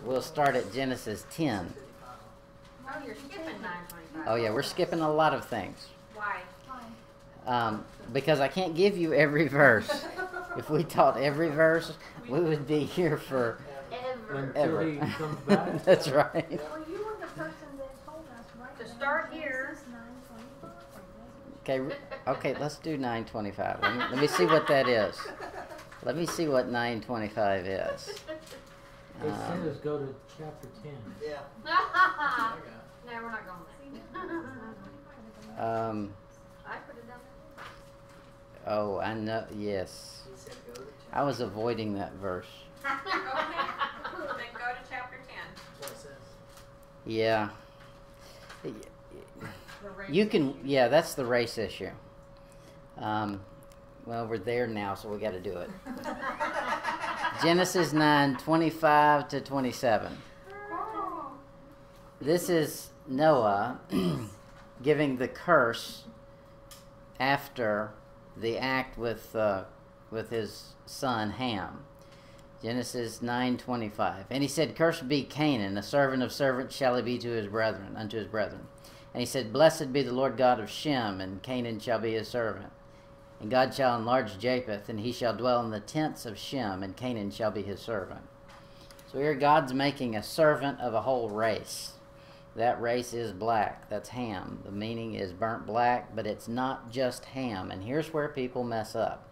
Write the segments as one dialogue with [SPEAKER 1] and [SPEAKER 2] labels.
[SPEAKER 1] we'll start at Genesis 10.
[SPEAKER 2] Oh, you're skipping 9:25.
[SPEAKER 1] Oh yeah, we're skipping a lot of things.
[SPEAKER 2] Why?
[SPEAKER 1] Because I can't give you every verse. If we taught every verse, we would be here for
[SPEAKER 3] Until he comes back.
[SPEAKER 1] That's right.
[SPEAKER 4] Well, you were the person that told us, right?
[SPEAKER 2] To start here.
[SPEAKER 1] Okay, let's do 9:25. Let me see what that is. Let me see what 9:25 is.
[SPEAKER 3] It says go to chapter 10.
[SPEAKER 5] Yeah.
[SPEAKER 2] No, we're not going there. I put it down there.
[SPEAKER 1] Oh, I know. Yes,
[SPEAKER 5] He said go to
[SPEAKER 1] I was avoiding that verse.
[SPEAKER 2] Okay. Then go to chapter 10.
[SPEAKER 5] That's what it says.
[SPEAKER 1] Yeah.
[SPEAKER 2] The race
[SPEAKER 1] You can.
[SPEAKER 2] issue.
[SPEAKER 1] Yeah, that's the race issue. Well, we're there now, so we got to do it. Genesis 9:25 to 27. This is Noah giving the curse after the act with his son Ham. Genesis 9:25. And he said, "Cursed be Canaan, a servant of servants shall he be to his brethren, unto his brethren." And he said, "Blessed be the Lord God of Shem, and Canaan shall be his servant. And God shall enlarge Japheth, and he shall dwell in the tents of Shem, and Canaan shall be his servant." So here God's making a servant of a whole race. That race is black. That's Ham. The meaning is burnt black, but it's not just Ham. And here's where people mess up.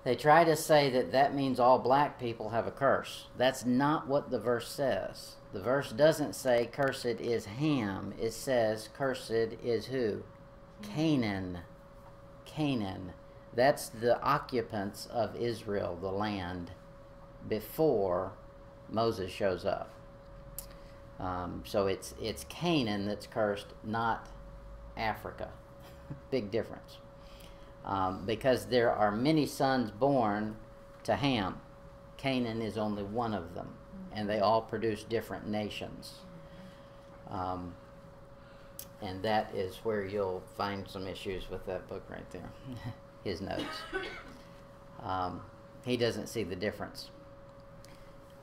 [SPEAKER 1] They try to say that that means all black people have a curse. That's not what the verse says. The verse doesn't say cursed is Ham. It says cursed is who? Canaan. Canaan. That's the occupants of Israel, the land, before Moses shows up. So it's Canaan that's cursed, not Africa. Big difference. Because there are many sons born to Ham. Canaan is only one of them, and they all produce different nations. And that is where you'll find some issues with that book right there. His notes. He doesn't see the difference.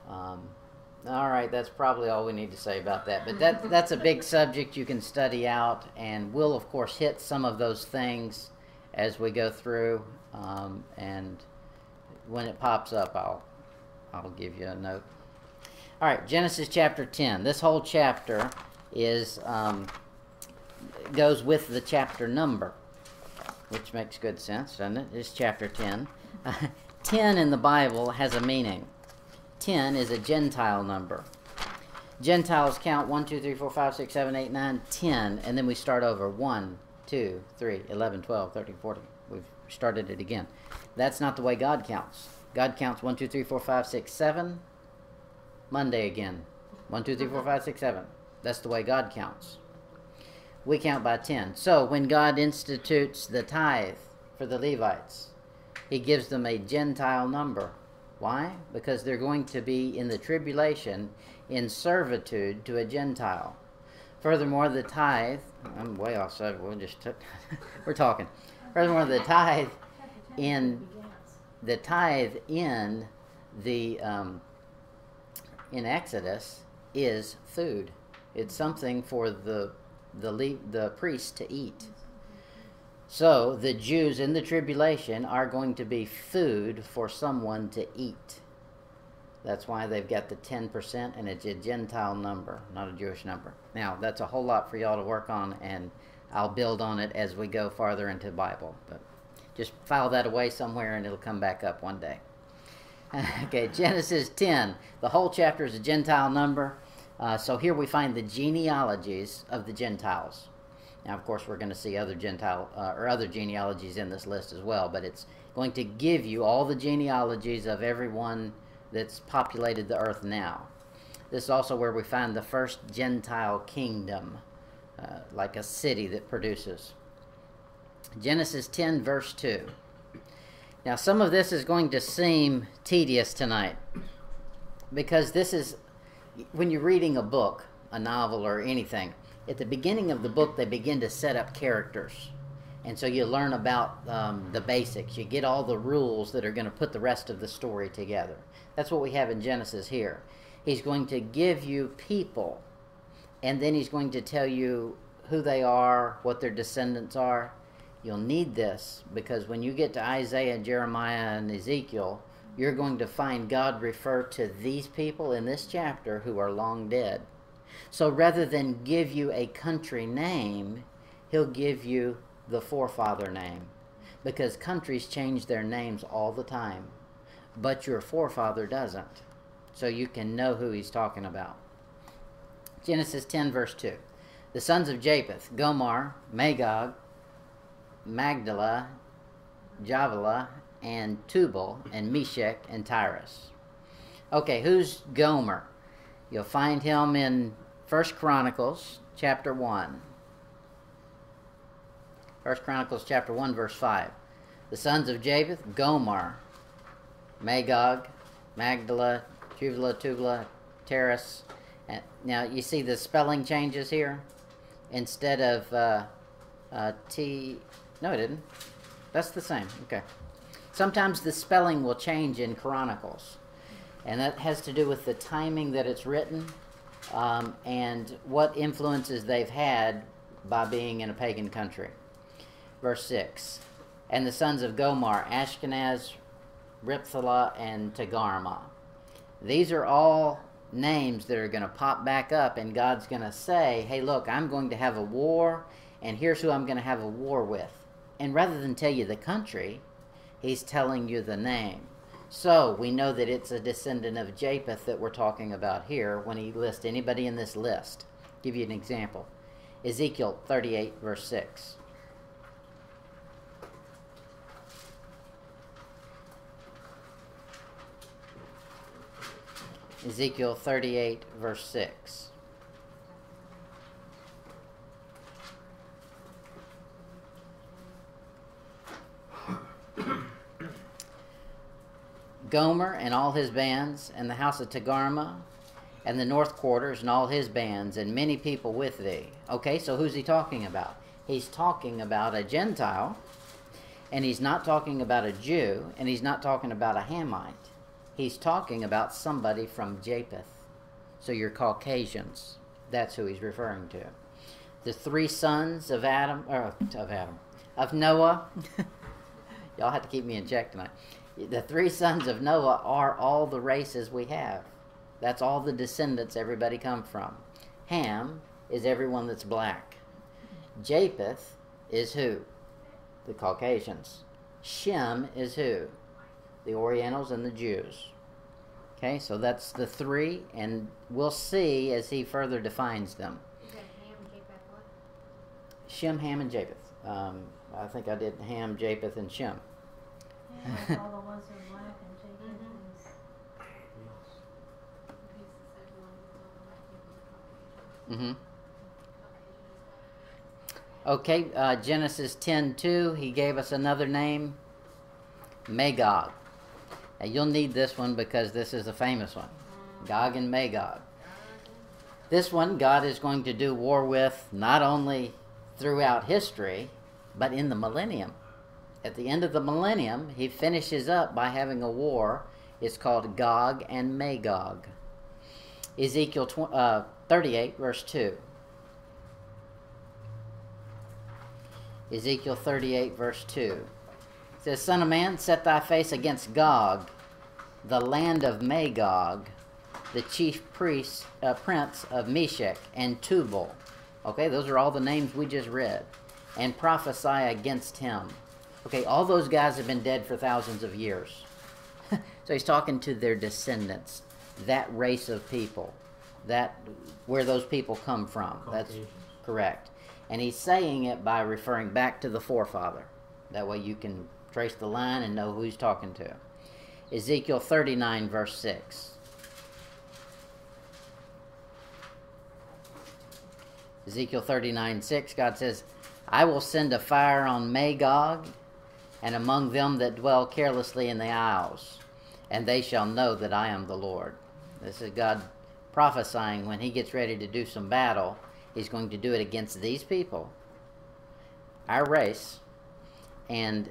[SPEAKER 1] All right, that's probably all we need to say about that. But that's a big subject you can study out, and we'll, of course, hit some of those things as we go through. And when it pops up, I'll give you a note. All right, Genesis chapter 10. This whole chapter is goes with the chapter number, which makes good sense, doesn't it? It's chapter 10. 10 in the Bible has a meaning. 10 is a Gentile number. Gentiles count 1, 2, 3, 4, 5, 6, 7, 8, 9, 10, and then we start over 1, 2, 3, 11, 12, 13, 14. We've started it again. That's not the way God counts. God counts 1, 2, 3, 4, 5, 6, 7. Monday again. 1, 2, 3, 4, 5, 6, 7. That's the way God counts. We count by 10. So when God institutes the tithe for the Levites, he gives them a Gentile number. Why? Because they're going to be in the tribulation in servitude to a Gentile. Furthermore, the tithe, I'm way off subject, we're talking. Furthermore, the tithe in Exodus is food. It's something for the priest to eat. So the Jews in the tribulation are going to be food for someone to eat. That's why they've got the 10%, and it's a Gentile number, not a Jewish number. Now, that's a whole lot for y'all to work on, and I'll build on it as we go farther into the Bible. But just file that away somewhere, and it'll come back up one day. Okay, Genesis 10. The whole chapter is a Gentile number. So here we find the genealogies of the Gentiles. Now, of course, we're going to see other other genealogies in this list as well, but it's going to give you all the genealogies of everyone that's populated the earth now. This is also where we find the first Gentile kingdom, like a city that produces. Genesis 10, verse 2. Now, some of this is going to seem tedious tonight, because this is, when you're reading a book, a novel or anything, at the beginning of the book, they begin to set up characters. And so you learn about the basics. You get all the rules that are going to put the rest of the story together. That's what we have in Genesis here. He's going to give you people, and then he's going to tell you who they are, what their descendants are. You'll need this because when you get to Isaiah, Jeremiah, and Ezekiel, you're going to find God refer to these people in this chapter who are long dead. So rather than give you a country name, he'll give you the forefather name, because countries change their names all the time, but your forefather doesn't. So you can know who he's talking about. Genesis 10 verse 2. The sons of Japheth, Gomer, Magog, Magdala, Javala, and Tubal, and Meshech, and Tyrus. Okay, who's Gomer? You'll find him in 1 Chronicles chapter 1. 1 Chronicles chapter 1 verse 5. The sons of Japheth, Gomer, Magog, Magdala, Juvala, Tubala, Tyrus. And now you see the spelling changes here? Instead of T... No, it didn't. That's the same. Okay. Sometimes the spelling will change in Chronicles. And that has to do with the timing that it's written and what influences they've had by being in a pagan country. Verse 6. And the sons of Gomer, Ashkenaz, Riphthalah, and Togarmah. These are all names that are going to pop back up, and God's going to say, hey, look, I'm going to have a war, and here's who I'm going to have a war with. And rather than tell you the country, he's telling you the name. So we know that it's a descendant of Japheth that we're talking about here when he lists anybody in this list. I'll give you an example. Ezekiel 38, verse 6. Ezekiel 38, verse 6. Gomer and all his bands, and the house of Togarmah, and the north quarters and all his bands, and many people with thee. Okay, so who's he talking about? He's talking about a Gentile, and he's not talking about a Jew, and he's not talking about a Hamite. He's talking about somebody from Japheth. So you're Caucasians. That's who he's referring to. The three sons of of Noah. Y'all have to keep me in check tonight. The three sons of Noah are all the races we have. That's all the descendants everybody come from. Ham is everyone that's black. Japheth is who? The Caucasians. Shem is who? The Orientals and the Jews. Okay, so that's the three, and we'll see as he further defines them.
[SPEAKER 2] Is that Ham, Japheth, what?
[SPEAKER 1] Shem, Ham, and Japheth. I think I did Ham, Japheth, and Shem.
[SPEAKER 4] Yeah, like all the ones that are black and Jacob is.
[SPEAKER 1] Mm-hmm. Okay, Genesis 10:2, he gave us another name, Magog. Now you'll need this one because this is a famous one. Gog and Magog. This one God is going to do war with not only throughout history, but in the millennium. At the end of the millennium, he finishes up by having a war. It's called Gog and Magog. Ezekiel 38, verse 2. Ezekiel 38, verse 2. It says, Son of man, set thy face against Gog, the land of Magog, the chief prince of Meshech and Tubal. Okay, those are all the names we just read. And prophesy against him. Okay, all those guys have been dead for thousands of years. So he's talking to their descendants, that race of people, that where those people come from. That's correct. And he's saying it by referring back to the forefather. That way you can trace the line and know who he's talking to. Ezekiel 39, verse 6. Ezekiel 39, 6, God says, I will send a fire on Magog, and among them that dwell carelessly in the isles, and they shall know that I am the Lord. This is God prophesying when he gets ready to do some battle, he's going to do it against these people, our race, and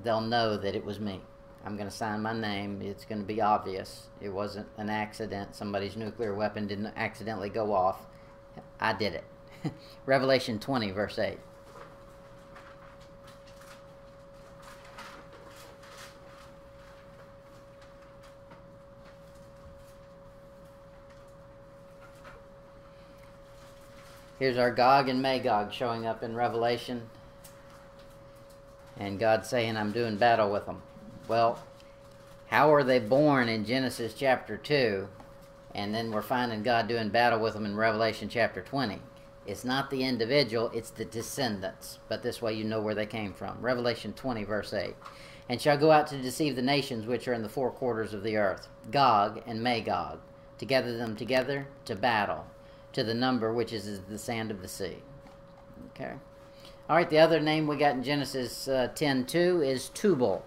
[SPEAKER 1] they'll know that it was me. I'm going to sign my name. It's going to be obvious. It wasn't an accident. Somebody's nuclear weapon didn't accidentally go off. I did it. Revelation 20, verse 8. Here's our Gog and Magog showing up in Revelation. And God saying, I'm doing battle with them. Well, how are they born in Genesis chapter 2? And then we're finding God doing battle with them in Revelation chapter 20. It's not the individual, it's the descendants. But this way you know where they came from. Revelation 20, verse 8. And shall go out to deceive the nations which are in the four quarters of the earth, Gog and Magog, to gather them together to battle, to the number which is the sand of the sea. Okay. All right, the other name we got in Genesis 10:2 is Tubal.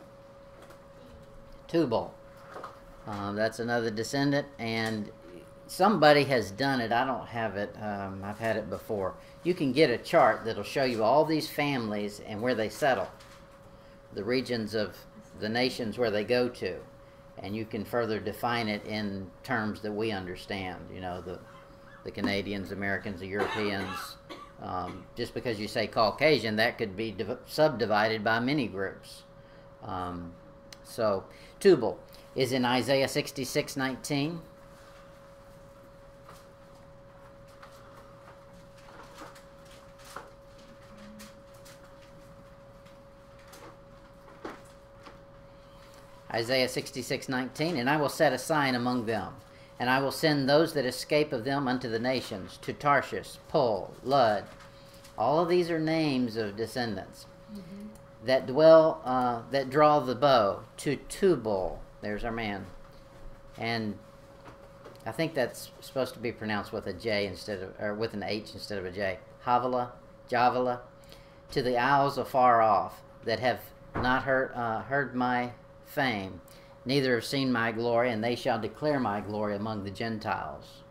[SPEAKER 1] Tubal. That's another descendant, and somebody has done it. I don't have it. I've had it before. You can get a chart that'll show you all these families and where they settle, the regions of the nations where they go to, and you can further define it in terms that we understand. You know, the Canadians, Americans, the Europeans. Just because you say Caucasian, that could be subdivided by many groups. So Tubal is in Isaiah 66:19. Isaiah 66:19, and I will set a sign among them, and I will send those that escape of them unto the nations, to Tarshish, Pul, Lud. All of these are names of descendants that dwell, that draw the bow, to Tubal. There's our man. And I think that's supposed to be pronounced with a J instead of, or with an H instead of a J. Havilah, Javala, to the isles afar off, that have not heard my fame, neither have seen my glory, and they shall declare my glory among the Gentiles.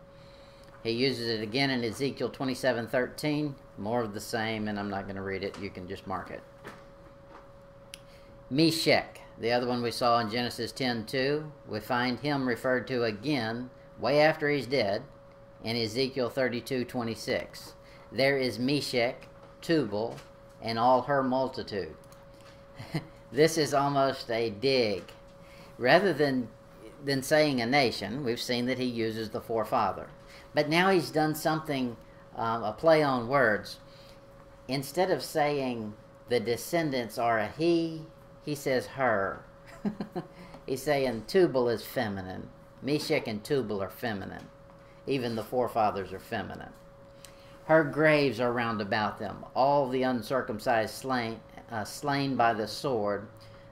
[SPEAKER 1] He uses it again in Ezekiel 27:13. More of the same, and I'm not going to read it. You can just mark it. Meshech, the other one we saw in Genesis 10:2, we find him referred to again, way after he's dead, in Ezekiel 32:26. There is Meshech, Tubal, and all her multitude. This is almost a dig. Rather than saying a nation, we've seen that he uses the forefather. But now he's done something, a play on words. Instead of saying the descendants are a he says her. He's saying Tubal is feminine. Meshech and Tubal are feminine. Even the forefathers are feminine. Her graves are round about them. All the uncircumcised slain by the sword,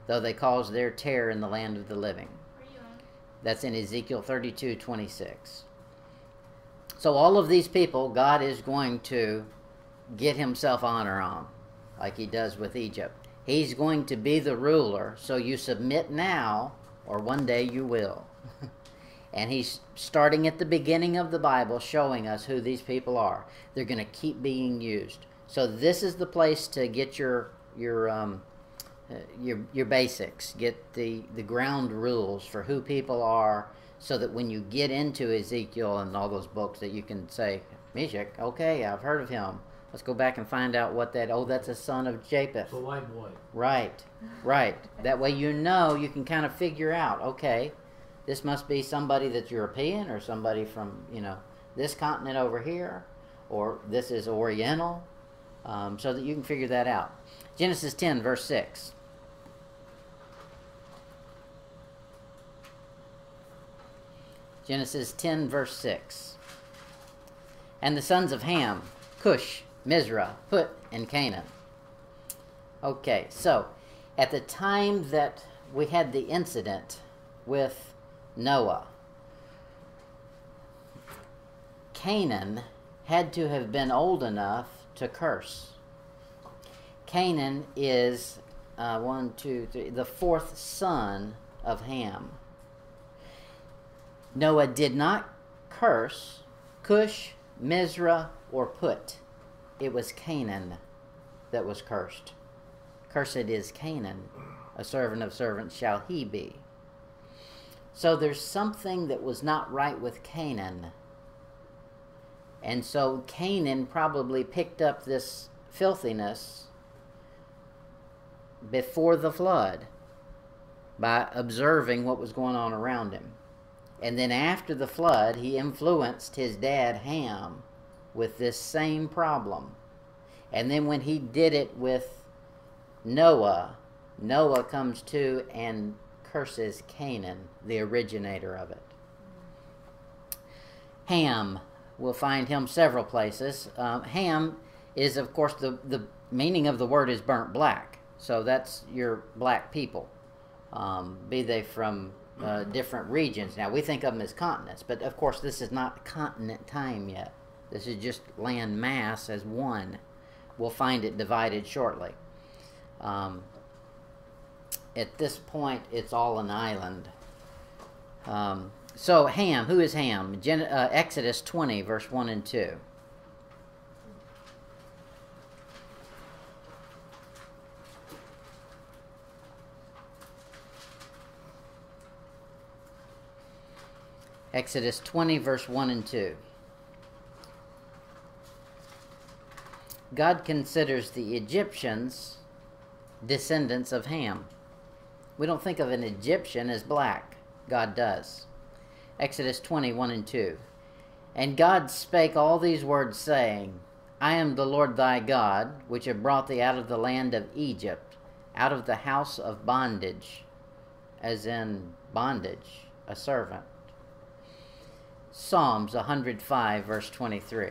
[SPEAKER 1] though they cause their terror in the land of the living. That's in Ezekiel 32:26. So all of these people, God is going to get himself honor on, like he does with Egypt. He's going to be the ruler, so you submit now, or one day you will. And he's starting at the beginning of the Bible, showing us who these people are. They're going to keep being used. So this is the place to get your basics, get the ground rules for who people are, so that when you get into Ezekiel and all those books, that you can say, Meshech, okay, I've heard of him. Let's go back and find out what that, that's a son of Japheth.
[SPEAKER 3] The white boy.
[SPEAKER 1] Right, right. That way you know, you can kind of figure out, okay, this must be somebody that's European, or somebody from, this continent over here, or this is Oriental, so that you can figure that out. Genesis 10, verse 6. Genesis 10, verse 6. And the sons of Ham, Cush, Mizrah, Put, and Canaan. Okay, so at the time that we had the incident with Noah, Canaan had to have been old enough to curse. Canaan is the fourth son of Ham. Noah did not curse Cush, Mizrah, or Put. It was Canaan that was cursed. Cursed is Canaan. A servant of servants shall he be. So there's something that was not right with Canaan. And so Canaan probably picked up this filthiness before the flood by observing what was going on around him. And then after the flood, he influenced his dad Ham with this same problem. And then when he did it with Noah, Noah comes to and curses Canaan, the originator of it. Ham, we'll find him several places. Ham is, of course, the meaning of the word is burnt black. So that's your black people, be they from different regions. Now, we think of them as continents, but of course this is not continent time yet. This is just land mass as one. We'll find it divided shortly. At this point, it's all an island. So Ham, who is Ham? Exodus 20, verse 1 and 2. Exodus 20, verse 1 and 2. God considers the Egyptians descendants of Ham. We don't think of an Egyptian as black. God does. Exodus 20, 1 and 2. And God spake all these words, saying, I am the Lord thy God, which have brought thee out of the land of Egypt, out of the house of bondage, as in bondage, a servant. Psalms 105, verse 23.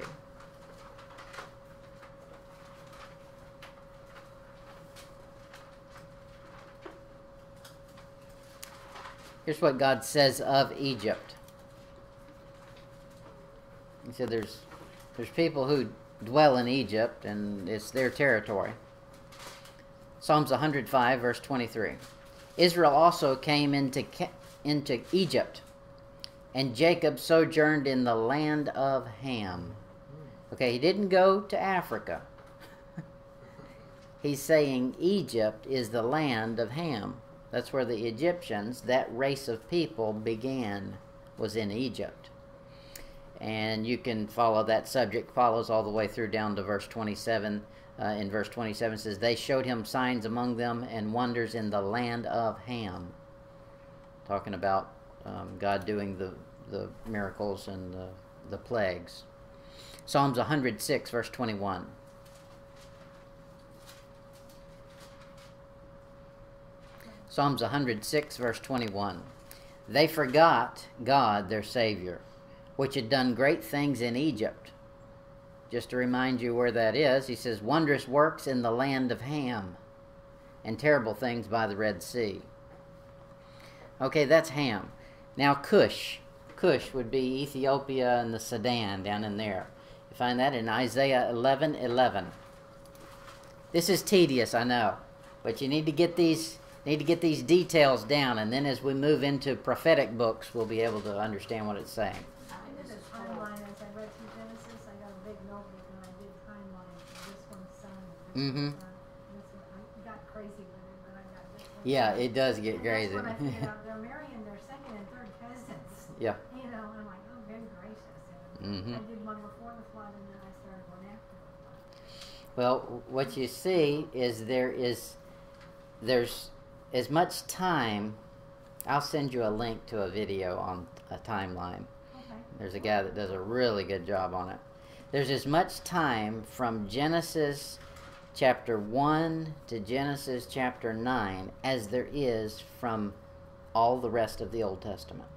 [SPEAKER 1] Here's what God says of Egypt. He said there's people who dwell in Egypt, and it's their territory. Psalms 105, verse 23. Israel also came into Egypt, and Jacob sojourned in the land of Ham. Okay, he didn't go to Africa. He's saying Egypt is the land of Ham. That's where the Egyptians, that race of people, began, was in Egypt. And you can follow that subject, follows all the way through down to verse 27. In verse 27 it says, they showed him signs among them and wonders in the land of Ham. Talking about God doing the miracles and the plagues. Psalms 106, verse 21. Psalms 106, verse 21. They forgot God, their Savior, which had done great things in Egypt. Just to remind you where that is, he says, wondrous works in the land of Ham, and terrible things by the Red Sea. Okay, that's Ham. Now Cush. Cush would be Ethiopia and the Sudan down in there. You find that in Isaiah 11:11. This is tedious, I know, but you need to get these details down, and then as we move into prophetic books, we'll be able to understand what it's saying.
[SPEAKER 4] I did a timeline as I read through Genesis. I got a big notebook and I did timeline for this one's son.
[SPEAKER 1] Mm-hmm.
[SPEAKER 4] I got crazy with it, but I got this one.
[SPEAKER 1] Yeah, it does get crazy.
[SPEAKER 4] That's when I figured out they're marrying their second and third cousins.
[SPEAKER 1] Yeah.
[SPEAKER 4] You know, and I'm like, oh, good gracious.
[SPEAKER 1] Mm-hmm.
[SPEAKER 4] I did one before the flood, and then I started one after the flood.
[SPEAKER 1] Well, what you see is there's as much time. I'll send you a link to a video on a timeline.
[SPEAKER 4] Okay.
[SPEAKER 1] There's a guy that does a really good job on it. There's as much time from Genesis chapter 1 to Genesis chapter 9 as there is from all the rest of the Old Testament.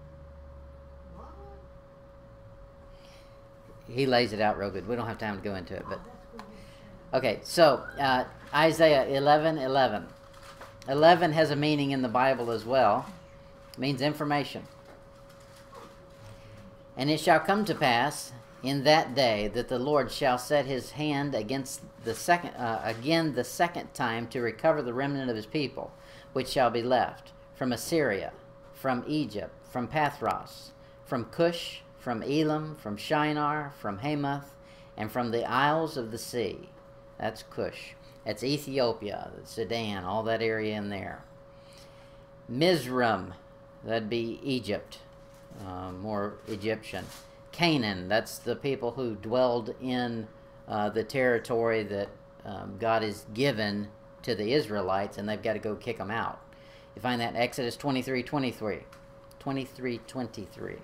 [SPEAKER 4] What?
[SPEAKER 1] He lays it out real good. We don't have time to go into it, but
[SPEAKER 4] That's good. You
[SPEAKER 1] okay. So Isaiah 11:11. 11 has a meaning in the Bible as well. It means information. And it shall come to pass in that day that the Lord shall set his hand against the second time to recover the remnant of his people, which shall be left from Assyria, from Egypt, from Pathros, from Cush, from Elam, from Shinar, from Hamath, and from the isles of the sea. That's Cush. That's Ethiopia, Sudan, all that area in there. Mizraim, that'd be Egypt, more Egyptian. Canaan, that's the people who dwelled in the territory that God has given to the Israelites, and they've got to go kick them out. You find that in Exodus 23:23. 23:23.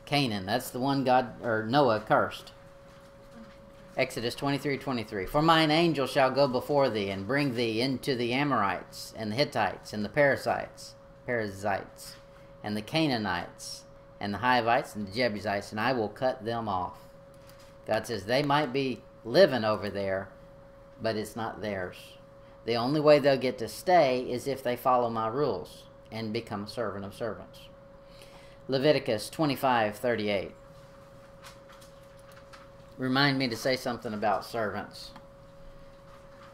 [SPEAKER 1] Canaan, that's the one Noah cursed. Exodus 23:23. For mine angel shall go before thee, and bring thee into the Amorites, and the Hittites, and the Perizzites, and the Canaanites, and the Hivites, and the Jebusites, and I will cut them off. God says they might be living over there, but it's not theirs. The only way they'll get to stay is if they follow my rules and become a servant of servants. Leviticus 25:38. Remind me to say something about servants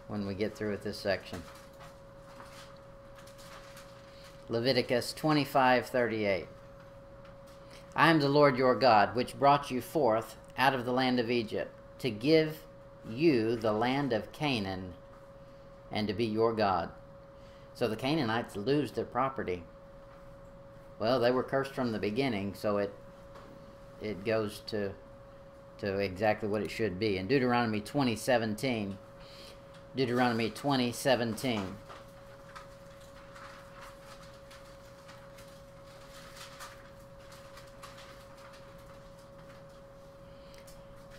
[SPEAKER 1] when we get through with this section. Leviticus 25:38. I am the Lord your God, which brought you forth out of the land of Egypt, to give you the land of Canaan, and to be your God. So the Canaanites lose their property. Well, they were cursed from the beginning, so it goes to exactly what it should be. In Deuteronomy 20:17. Deuteronomy 20:17.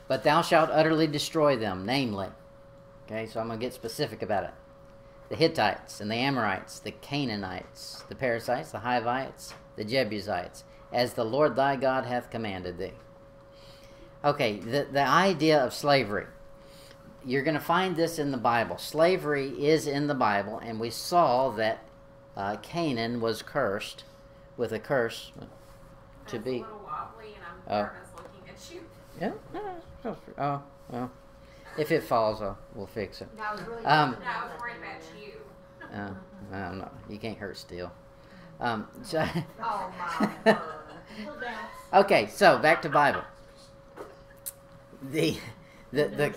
[SPEAKER 1] But thou shalt utterly destroy them, namely. Okay, so I'm going to get specific about it. The Hittites and the Amorites, the Canaanites, the Perizzites, the Hivites, the Jebusites, as the Lord thy God hath commanded thee. Okay, the idea of slavery. You're going to find this in the Bible. Slavery is in the Bible, and we saw that Canaan was cursed with a curse to be.
[SPEAKER 2] That's a little wobbly, and I'm nervous looking at you.
[SPEAKER 1] Yeah. Oh well. If it falls, we'll fix it.
[SPEAKER 2] No, I was really no, I was worried about you.
[SPEAKER 1] I don't know. You can't hurt steel.
[SPEAKER 2] Oh my word.
[SPEAKER 1] Okay, so back to Bible. The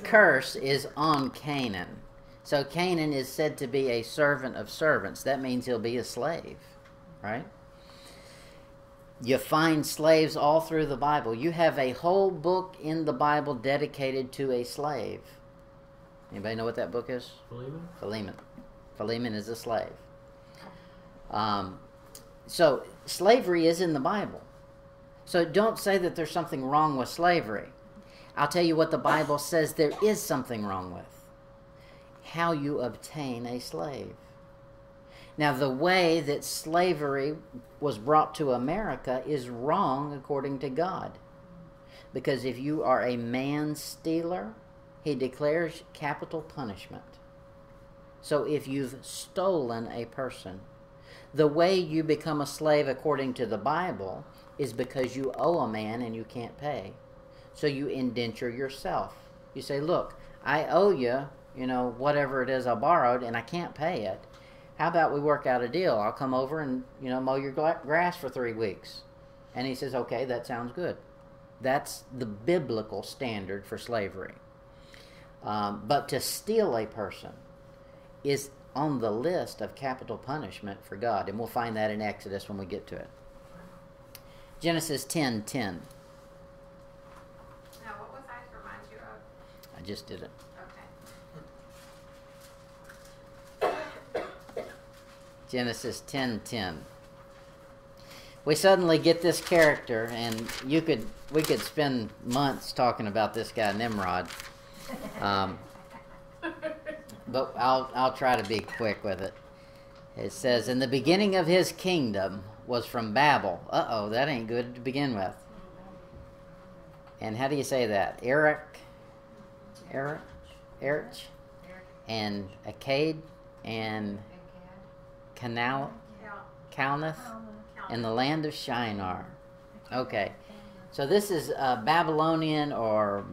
[SPEAKER 1] curse is on Canaan. So Canaan is said to be a servant of servants. That means he'll be a slave, right? You find slaves all through the Bible. You have a whole book in the Bible dedicated to a slave. Anybody know what that book is?
[SPEAKER 3] Philemon?
[SPEAKER 1] Philemon. Philemon is a slave. So slavery is in the Bible. So don't say that there's something wrong with slavery. I'll tell you what the Bible says there is something wrong with. How you obtain a slave. Now, the way that slavery was brought to America is wrong according to God. Because if you are a man-stealer, he declares capital punishment. So if you've stolen a person, the way you become a slave according to the Bible is because you owe a man and you can't pay. So you indenture yourself. You say, look, I owe you, whatever it is I borrowed, and I can't pay it. How about we work out a deal? I'll come over and, mow your grass for 3 weeks. And he says, okay, that sounds good. That's the biblical standard for slavery. But to steal a person is on the list of capital punishment for God. And we'll find that in Exodus when we get to it. Genesis 10:10.
[SPEAKER 2] Now, what was I to remind you of?
[SPEAKER 1] I just did it. Genesis 10:10. We suddenly get this character, and we could spend months talking about this guy Nimrod, but I'll try to be quick with it. It says, "In the beginning of his kingdom was from Babel." That ain't good to begin with. And how do you say that? Erech, and Akkad, and Calneth, in the land of Shinar. Okay, so this is Babylonian or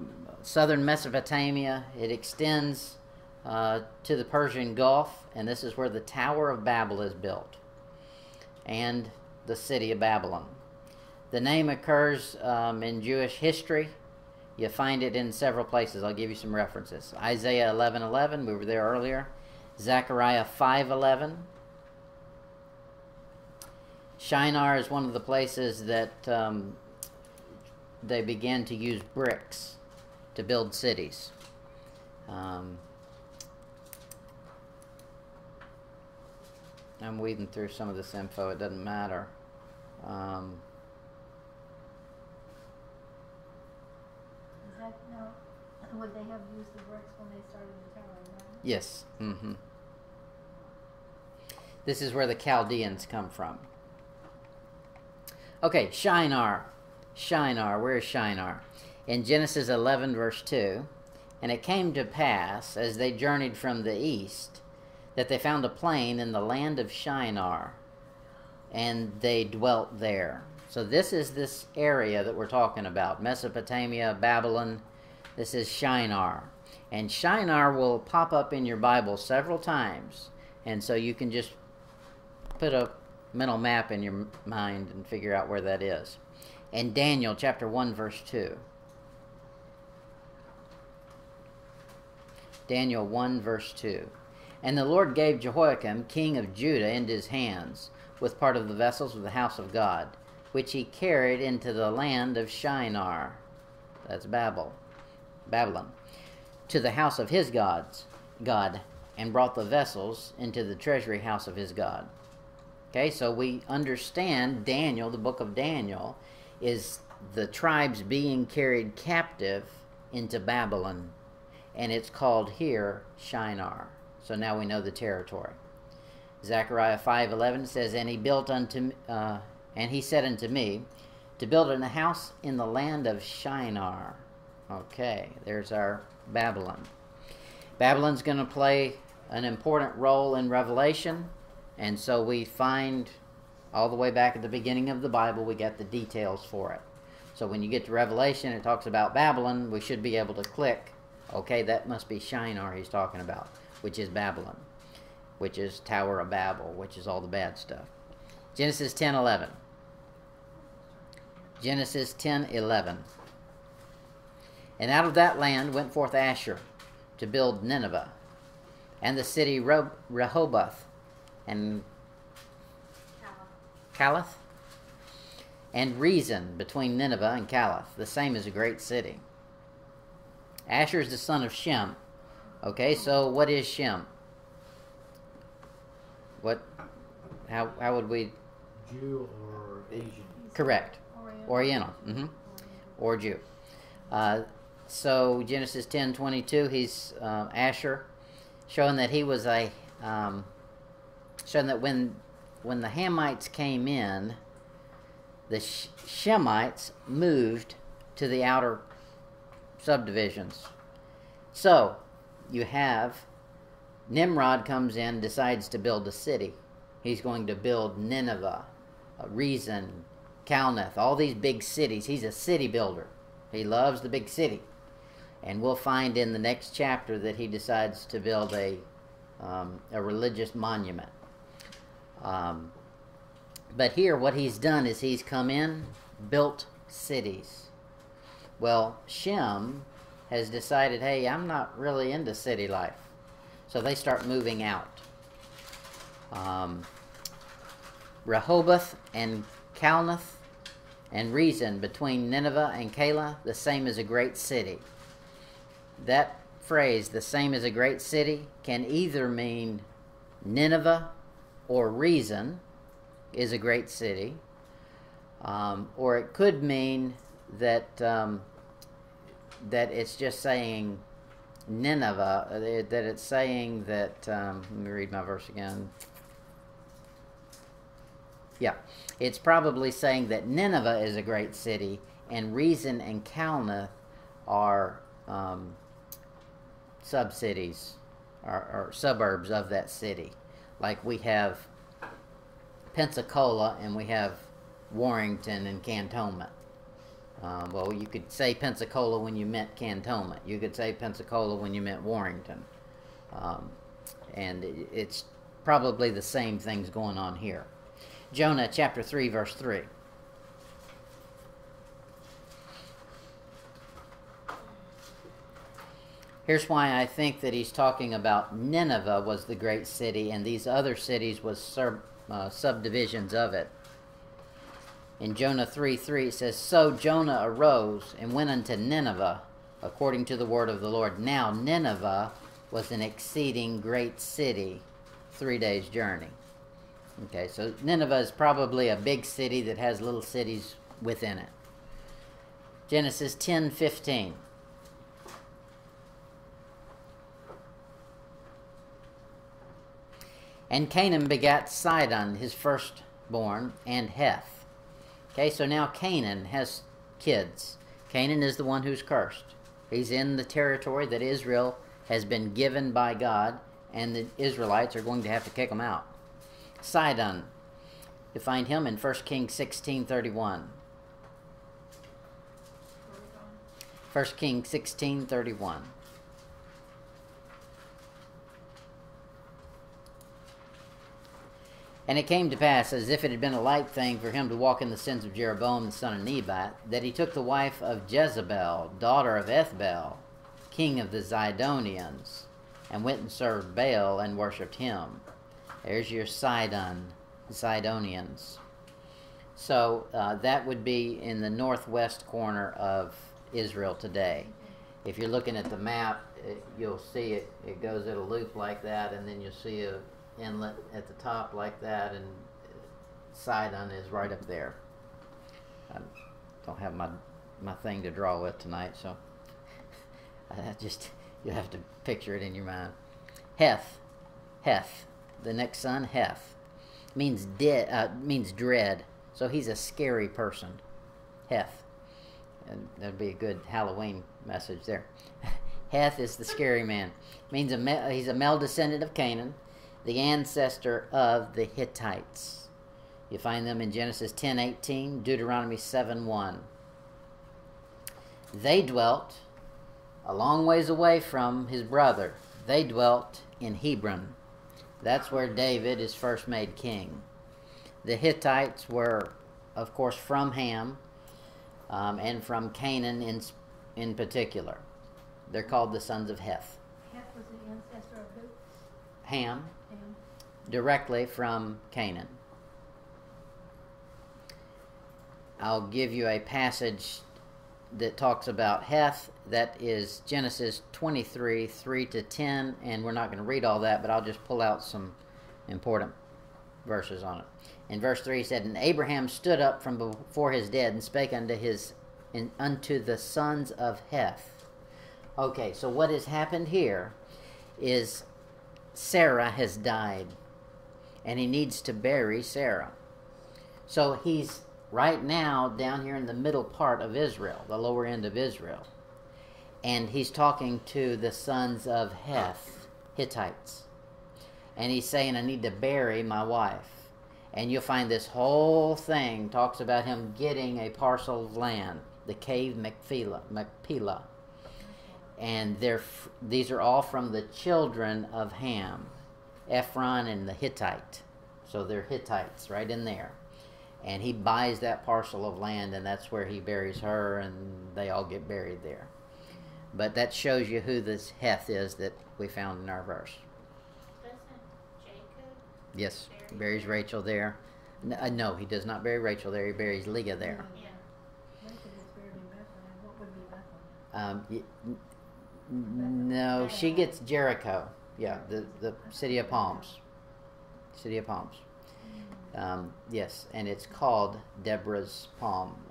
[SPEAKER 1] southern Mesopotamia. It extends to the Persian Gulf, and this is where the Tower of Babel is built, and the city of Babylon. The name occurs in Jewish history. You find it in several places. I'll give you some references. Isaiah 11:11, we were there earlier. Zechariah 5:11. Shinar is one of the places that they began to use bricks to build cities. I'm weeding through some of this info. It doesn't matter.
[SPEAKER 4] Is that, no, would they have used the bricks when they started the tower, right?
[SPEAKER 1] Yes. This is where the Chaldeans come from. Okay, Shinar. Shinar, where is Shinar? In Genesis 11, verse 2, and it came to pass, as they journeyed from the east, that they found a plain in the land of Shinar, and they dwelt there. So this is this area that we're talking about, Mesopotamia, Babylon. This is Shinar. And Shinar will pop up in your Bible several times, and so you can just put a mental map in your mind and figure out where that is. And Daniel chapter 1, verse 2. Daniel 1, verse 2. And the Lord gave Jehoiakim, king of Judah, into his hands, with part of the vessels of the house of God, which he carried into the land of Shinar, that's Babylon, to the house of his God, and brought the vessels into the treasury house of his God. Okay, so we understand Daniel, the book of Daniel, is the tribes being carried captive into Babylon, and it's called here Shinar. So now we know the territory. Zechariah 5:11 says, and he said unto me, to build a house in the land of Shinar. Okay, there's our Babylon. Babylon's going to play an important role in Revelation, and so we find all the way back at the beginning of the Bible, we get the details for it. So when you get to Revelation, it talks about Babylon, we should be able to click, okay, that must be Shinar he's talking about, which is Babylon, which is Tower of Babel, which is all the bad stuff. Genesis 10:11. Genesis 10:11. And out of that land went forth Asher to build Nineveh, and the city Rehoboth, and Calath, and Rezin between Nineveh and Calath. The same is a great city. Asher is the son of Shem. Okay, so what is Shem? How would we?
[SPEAKER 3] Jew or Asian?
[SPEAKER 1] Correct. Oriental. Or Jew. So Genesis 10:22, he's Asher, showing that he was showing that when the Hamites came in, the Shemites moved to the outer subdivisions. So you have Nimrod comes in, decides to build a city. He's going to build Nineveh, Rezin, Calneth, all these big cities. He's a city builder. He loves the big city. And we'll find in the next chapter that he decides to build a religious monument. But here what he's done is he's come in, built cities. Well, Shem has decided, hey, I'm not really into city life. So they start moving out. Rehoboth and Calneth and Rezin between Nineveh and Calah, the same as a great city. That phrase, the same as a great city, can either mean Nineveh or Rezin is a great city, or it could mean that that it's just saying Nineveh, that it's saying that, let me read my verse again. Yeah, it's probably saying that Nineveh is a great city, and Rezin and Calneth are sub-cities, or suburbs of that city. Like we have Pensacola, and we have Warrington and Cantonment. Well, you could say Pensacola when you meant Cantonment. You could say Pensacola when you meant Warrington. And it's probably the same things going on here. Jonah chapter 3, verse 3. Here's why I think that he's talking about Nineveh was the great city, and these other cities was subdivisions of it. In Jonah 3:3 it says, "So Jonah arose and went unto Nineveh, according to the word of the Lord. Now Nineveh was an exceeding great city, 3 days' journey." Okay, so Nineveh is probably a big city that has little cities within it. Genesis 10:15. And Canaan begat Sidon, his firstborn, and Heth. Okay, so now Canaan has kids. Canaan is the one who's cursed. He's in the territory that Israel has been given by God, and the Israelites are going to have to kick him out. Sidon, you find him in 1 Kings 16:31. 1 Kings 16:31. And it came to pass, as if it had been a light thing for him to walk in the sins of Jeroboam the son of Nebat, that he took the wife of Jezebel, daughter of Ethbaal, king of the Zidonians, and went and served Baal and worshipped him. There's your Zidonians. So that would be in the northwest corner of Israel today. If you're looking at the map, you'll see it goes at a loop like that, and then you'll see a inlet at the top like that, and Sidon is right up there. I don't have my thing to draw with tonight, so you have to picture it in your mind. Heth, the next son, Heth, means dread. So he's a scary person. Heth, and that'd be a good Halloween message there. Heth is the scary man. Means he's a male descendant of Canaan, the ancestor of the Hittites. You find them in Genesis 10:18, Deuteronomy 7:1. They dwelt a long ways away from his brother. They dwelt in Hebron. That's where David is first made king. The Hittites were, of course, from Ham, and from Canaan in particular. They're called the sons of Heth.
[SPEAKER 4] Heth was the ancestor of who?
[SPEAKER 1] Ham,
[SPEAKER 4] Ham.
[SPEAKER 1] directly from Canaan. I'll give you a passage that talks about Heth. That is Genesis 23, 3-10, and we're not going to read all that, but I'll just pull out some important verses on it. In verse 3 he said, "And Abraham stood up from before his dead and spake unto the sons of Heth." Okay, so what has happened here is Sarah has died, and he needs to bury Sarah. So he's right now down here in the middle part of Israel, the lower end of Israel. And he's talking to the sons of Heth, Hittites. And he's saying, I need to bury my wife. And you'll find this whole thing talks about him getting a parcel of land, the cave Machpelah. And these are all from the children of Ham, Ephron and the Hittite. So they're Hittites right in there. And he buys that parcel of land, and that's where he buries her, and they all get buried there. But that shows you who this Heth is that we found in our verse.
[SPEAKER 2] Doesn't Jacob?
[SPEAKER 1] Yes, buries Rachel there. No, he does not bury Rachel there. He buries Leah there.
[SPEAKER 2] Yeah.
[SPEAKER 4] Jacob was buried in Bethlehem. What would be Bethlehem?
[SPEAKER 1] No, she gets Jericho. Yeah, the city of palms. City of palms. Yes, and it's called Deborah's palm.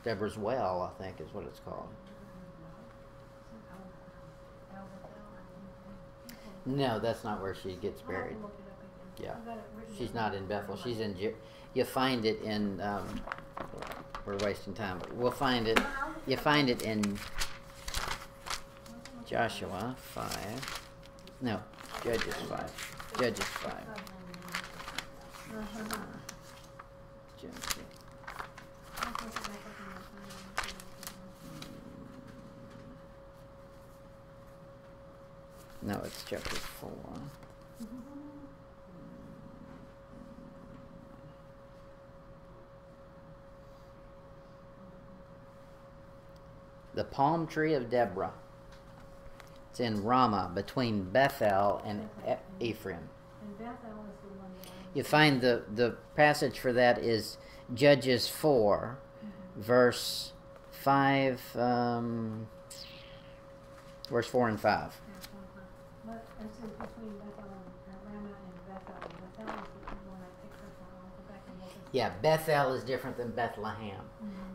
[SPEAKER 1] Deborah's well, I think, is what it's called. No, that's not where she gets buried. Yeah, she's not in Bethel. She's in. You find it in. We're wasting time, but we'll find it. You find it in Joshua 5. No, Judges 5. Judges 5. Judges. No, it's chapter 4. the palm tree of Deborah. It's in Ramah between Bethel and Ephraim.
[SPEAKER 4] And Bethel is the one that I.
[SPEAKER 1] You find the passage for that is Judges 4, verse 5, verse 4 and 5.
[SPEAKER 4] But it says between Bethel and Ramah and Bethel. Bethel is the one I picked up on. I'll go back and look at.
[SPEAKER 1] Yeah, Bethel is different than Bethlehem.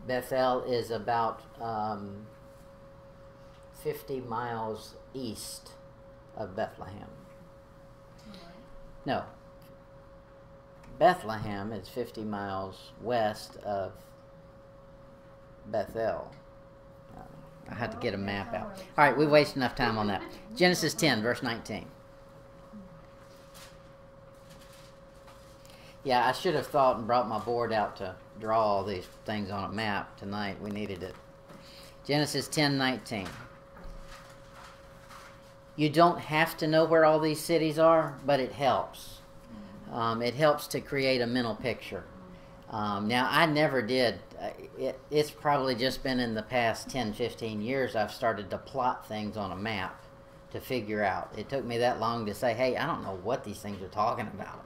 [SPEAKER 1] Bethel is about 50 miles east of Bethlehem. No. Bethlehem is 50 miles west of Bethel. I had to get a map out. All right, we wasted enough time on that. Genesis 10, verse 19. Yeah, I should have thought and brought my board out to draw all these things on a map tonight. We needed it. Genesis 10:19. You don't have to know where all these cities are, but it helps. It helps to create a mental picture. Now, I never did. It's probably just been in the past 10, 15 years I've started to plot things on a map to figure out. It took me that long to say, hey, I don't know what these things are talking about.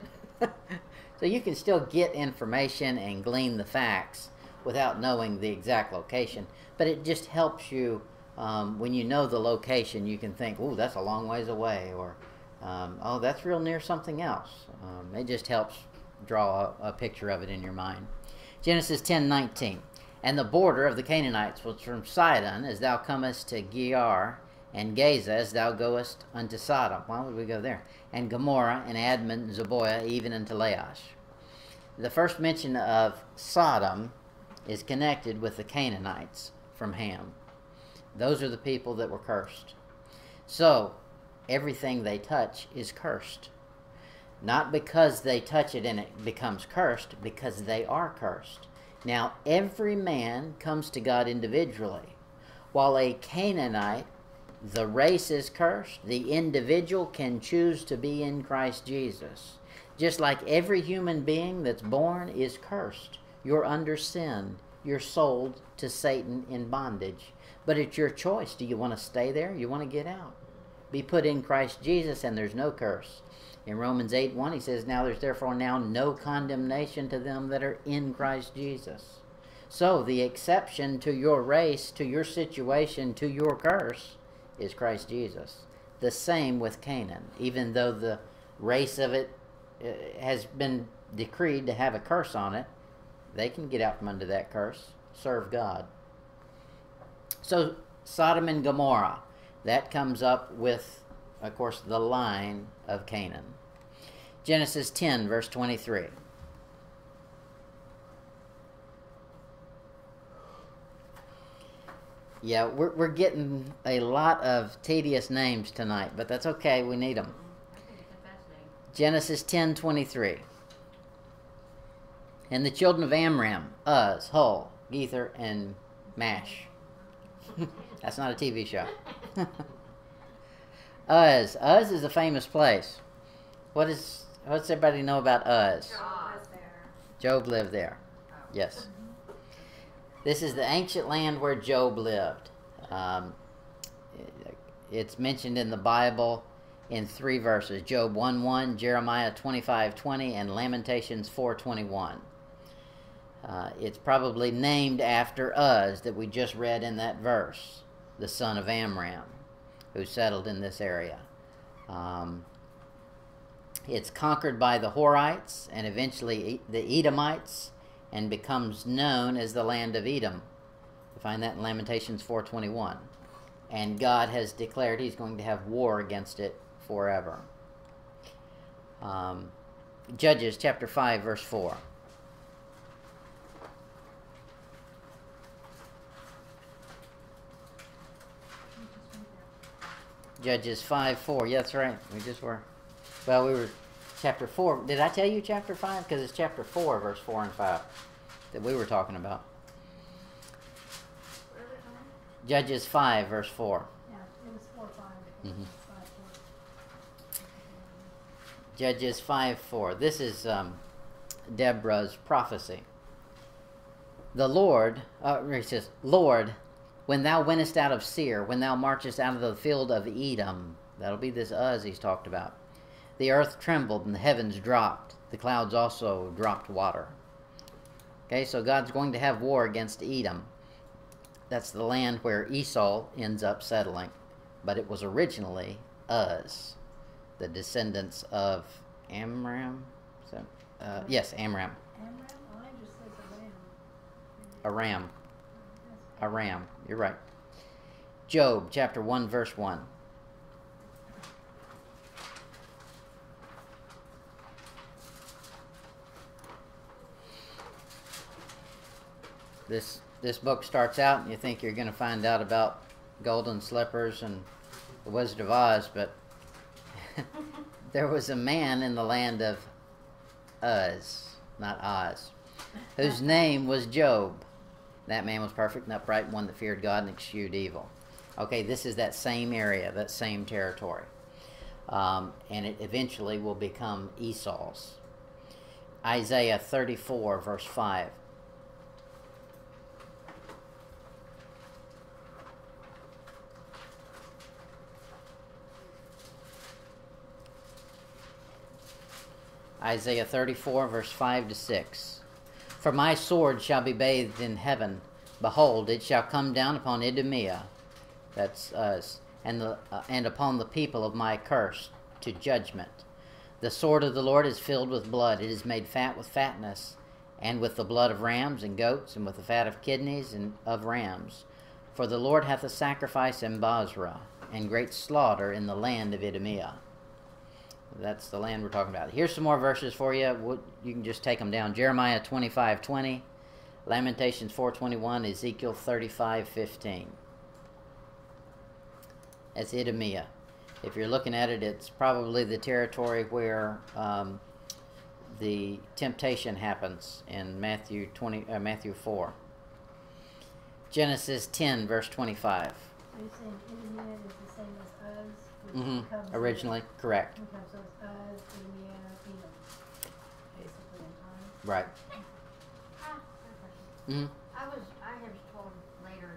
[SPEAKER 1] So you can still get information and glean the facts without knowing the exact location. But it just helps you, when you know the location, you can think, ooh, that's a long ways away, or oh, that's real near something else. It just helps draw a picture of it in your mind. Genesis 10:19. And the border of the Canaanites was from Sidon, as thou comest to Gerar, and Gaza, as thou goest unto Sodom. Why would we go there? And Gomorrah, and Admah, and Zeboiah, even unto Laish. The first mention of Sodom is connected with the Canaanites from Ham. Those are the people that were cursed. So, everything they touch is cursed. Not because they touch it and it becomes cursed, because they are cursed. Now, every man comes to God individually. While a Canaanite, the race is cursed, the individual can choose to be in Christ Jesus. Just like every human being that's born is cursed. You're under sin. You're sold to Satan in bondage. But it's your choice. Do you want to stay there? You want to get out? Be put in Christ Jesus and there's no curse. In Romans 8:1 he says, now there's therefore now no condemnation to them that are in Christ Jesus. So the exception to your race, to your situation, to your curse is Christ Jesus. The same with Canaan. Even though the race of it has been decreed to have a curse on it, they can get out from under that curse, serve God. So Sodom and Gomorrah, that comes up with, of course, the line of Canaan. Genesis 10, verse 23. Yeah, we're getting a lot of tedious names tonight, but that's okay. We need them. Genesis 10:23. And the children of Amram, Uz, Hul, Gether, and Mash. That's not a TV show. Uz. Uz is a famous place. What's everybody know about Uz? Job lived there. Yes. This is the ancient land where Job lived. It's mentioned in the Bible in 3 verses. Job 1:1, Jeremiah 25:20, and Lamentations 4:21. It's probably named after Uz that we just read in that verse, the son of Amram, who settled in this area. It's conquered by the Horites and eventually the Edomites, and becomes known as the land of Edom. You find that in Lamentations 4:21. And God has declared he's going to have war against it forever. Judges chapter 5, verse 4. Judges 5:4. Yeah, that's right. We just were. Well, we were chapter 4. Did I tell you chapter 5? Because it's chapter 4, verse 4 and 5 that we were talking about. Judges 5, verse 4.
[SPEAKER 4] Yeah, it was 4:5.
[SPEAKER 1] Mhm.
[SPEAKER 4] 5:4.
[SPEAKER 1] Judges 5:4. This is Deborah's prophecy. The Lord, he says, Lord, When thou wentest out of Seir, when thou marchest out of the field of Edom, that'll be this Uz he's talked about. The earth trembled and the heavens dropped. The clouds also dropped water. Okay, so God's going to have war against Edom. That's the land where Esau ends up settling. But it was originally Uz, the descendants of Amram. So, yes, Amram.
[SPEAKER 4] Amram? Mine just says
[SPEAKER 1] Aram. Aram. You're right. Job chapter 1 verse 1. This book starts out and you think you're going to find out about golden slippers and the Wizard of Oz, but there was a man in the land of Uz, not Oz, whose name was Job. That man was perfect and upright, one that feared God and eschewed evil. Okay, this is that same area, that same territory. And it eventually will become Esau's. Isaiah 34, verse 5. Isaiah 34, verse 5 to 6. For my sword shall be bathed in heaven. Behold, it shall come down upon Idumea, that's us, and upon the people of my curse, to judgment. The sword of the Lord is filled with blood. It is made fat with fatness, and with the blood of rams and goats, and with the fat of kidneys and of rams. For the Lord hath a sacrifice in Bozrah, and great slaughter in the land of Idumea. That's the land we're talking about. Here's some more verses for you. You can just take them down. Jeremiah 25:20, Lamentations 4:21, Ezekiel 35:15. That's Idumea. If you're looking at it, it's probably the territory where the temptation happens in Matthew 4. Genesis 10, verse 25.
[SPEAKER 4] Are you saying Idumea is the same as Uz?
[SPEAKER 1] Originally, correct.
[SPEAKER 4] Okay, so it's Uz, Idumea, Edom. Basically in time.
[SPEAKER 1] Right. Mm-hmm.
[SPEAKER 5] I have told later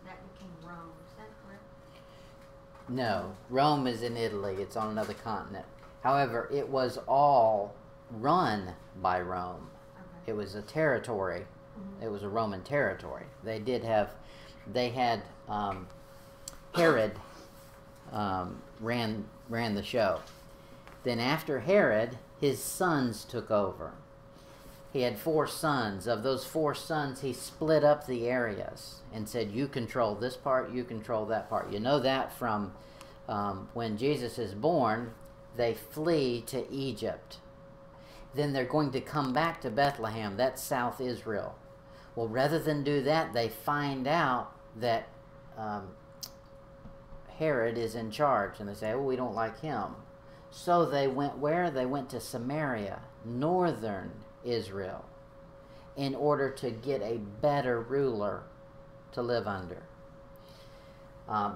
[SPEAKER 5] that became Rome. Is that correct?
[SPEAKER 1] No, Rome is in Italy. It's on another continent. However, it was all run by Rome.
[SPEAKER 5] Okay.
[SPEAKER 1] It was a territory.
[SPEAKER 5] Mm-hmm.
[SPEAKER 1] It was a Roman territory. They had Herod ran the show. Then after Herod, his sons took over. He had 4 sons. Of those 4 sons, he split up the areas and said, you control this part, you control that part. You know that from when Jesus is born, they flee to Egypt. Then they're going to come back to Bethlehem. That's South Israel. Well, rather than do that, they find out that Herod is in charge. And they say, oh, we don't like him. So they went where? They went to Samaria, northern Israel, in order to get a better ruler to live under.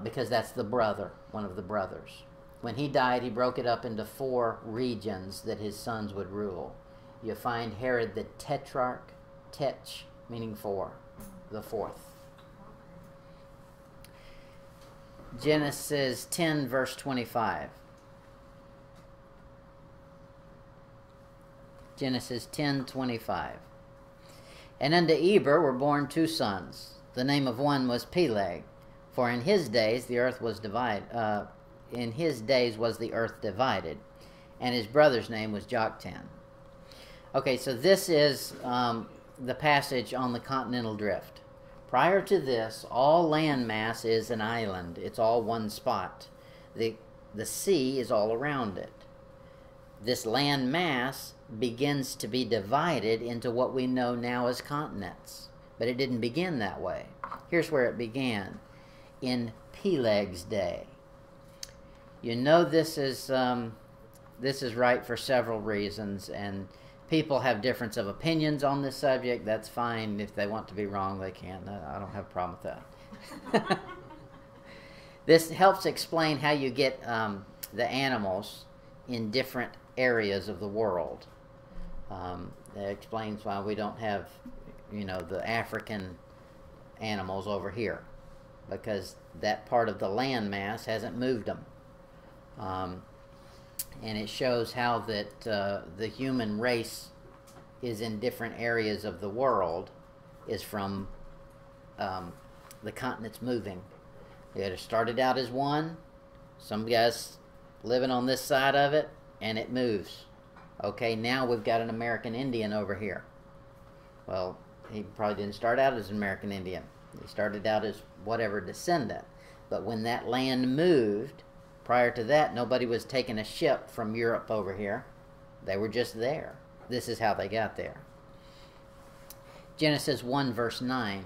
[SPEAKER 1] Because that's the brother, one of the brothers. When he died, he broke it up into 4 regions that his sons would rule. You find Herod the Tetrarch, Tech, meaning 4, the 4th. Genesis 10, verse 25. Genesis 10:25. And unto Eber were born 2 sons. The name of one was Peleg, for in his days the earth was divided. In his days was the earth divided, and his brother's name was Joktan. Okay, so this is the passage on the continental drift. Prior to this, all land mass is an island. It's all one spot. The sea is all around it. This land mass begins to be divided into what we know now as continents. But it didn't begin that way. Here's where it began. In Peleg's day. You know this is right for several reasons, and people have difference of opinions on this subject. That's fine. If they want to be wrong, they can. I don't have a problem with that. This helps explain how you get the animals in different areas of the world. That explains why we don't have, the African animals over here. because that part of the land mass hasn't moved them. And it shows how that the human race is in different areas of the world is from the continents moving. It started out as one, some guys living on this side of it, and it moves. Okay, now we've got an American Indian over here. Well, he probably didn't start out as an American Indian. He started out as whatever descendant. But when that land moved, prior to that, nobody was taking a ship from Europe over here. They were just there. This is how they got there. Genesis 1 verse 9.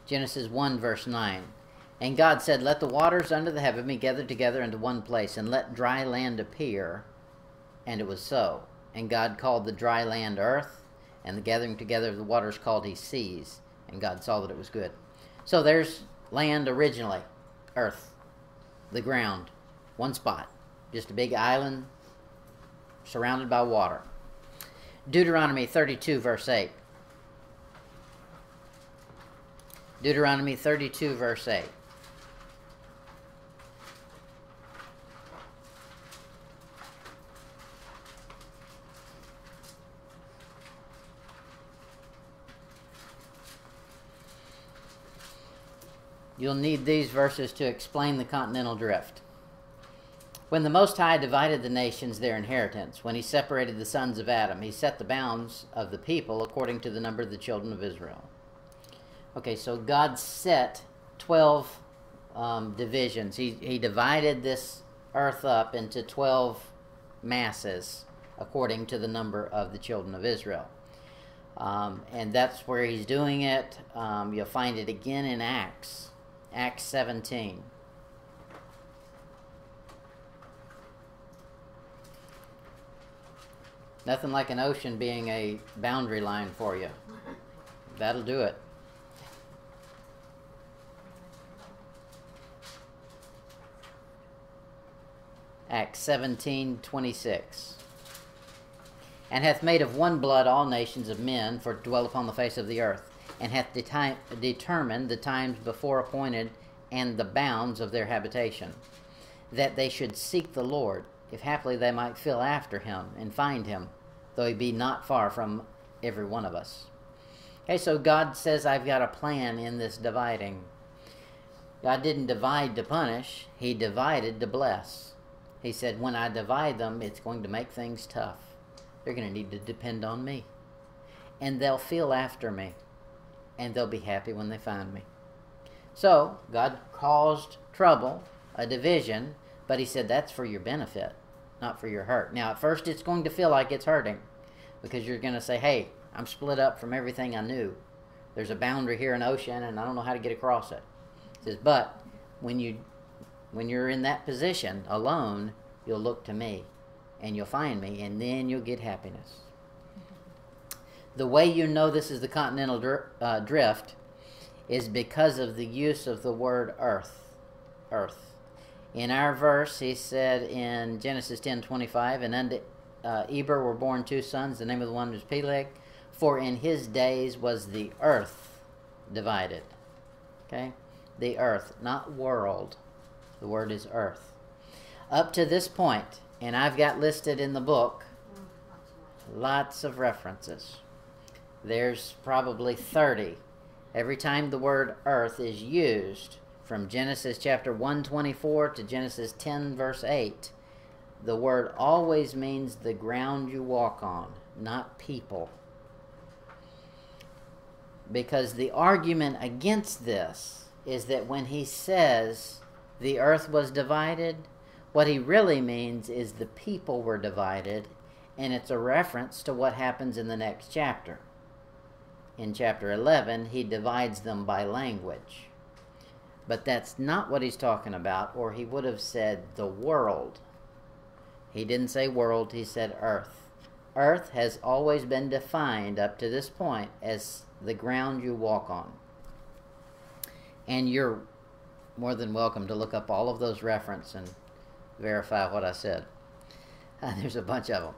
[SPEAKER 1] Genesis 1 verse 9. And God said, let the waters under the heaven be gathered together into one place, and let dry land appear. And it was so. And God called the dry land earth, and the gathering together of the waters called he seas. And God saw that it was good. So there's land originally, earth, the ground, one spot, just a big island surrounded by water. Deuteronomy 32 verse 8. Deuteronomy 32 verse 8. You'll need these verses to explain the continental drift. When the Most High divided the nations their inheritance, when he separated the sons of Adam, he set the bounds of the people according to the number of the children of Israel. Okay, so God set 12 divisions. He divided this earth up into 12 masses according to the number of the children of Israel. And that's where he's doing it. You'll find it again in Acts 17. Nothing like an ocean being a boundary line for you. That'll do it. Acts 17:26. And hath made of one blood all nations of men for to dwell upon the face of the earth, and hath determined the times before appointed and the bounds of their habitation, that they should seek the Lord, if haply they might feel after him and find him, though he be not far from every one of us. Okay, so God says, I've got a plan in this dividing. God didn't divide to punish, he divided to bless. He said, when I divide them, it's going to make things tough. They're going to need to depend on me. And they'll feel after me. And they'll be happy when they find me. So, God caused trouble, a division, but he said that's for your benefit, not for your hurt. Now, at first it's going to feel like it's hurting, because you're going to say, hey, I'm split up from everything I knew. There's a boundary here, an ocean, and I don't know how to get across it. He says, but when you're in that position, alone, you'll look to me, and you'll find me, and then you'll get happiness. The way you know this is the continental drift is because of the use of the word earth. Earth. In our verse, he said in Genesis 10:25, and unto Eber were born two sons. The name of the one was Peleg. For in his days was the earth divided. Okay? The earth, not world. The word is earth. Up to this point, and I've got listed in the book lots of references. There's probably 30. Every time the word earth is used, from Genesis chapter 1:24 to Genesis 10 verse 8, the word always means the ground you walk on, not people. Because the argument against this is that when he says the earth was divided, what he really means is the people were divided, and it's a reference to what happens in the next chapter. In chapter 11, he divides them by language. But that's not what he's talking about, or he would have said the world. He didn't say world, he said earth. Earth has always been defined up to this point as the ground you walk on. And you're more than welcome to look up all of those references and verify what I said. There's a bunch of them.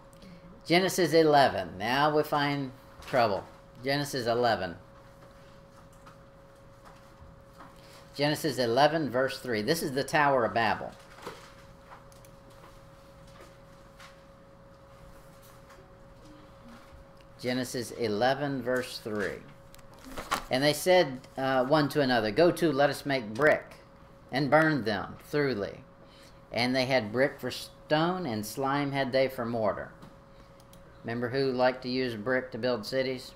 [SPEAKER 1] Genesis 11. Now we find trouble. Genesis 11. Genesis 11, verse 3. This is the Tower of Babel. Genesis 11, verse 3. And they said one to another, Go to, let us make brick, and burn them thoroughly. And they had brick for stone, and slime had they for mortar. Remember who liked to use brick to build cities?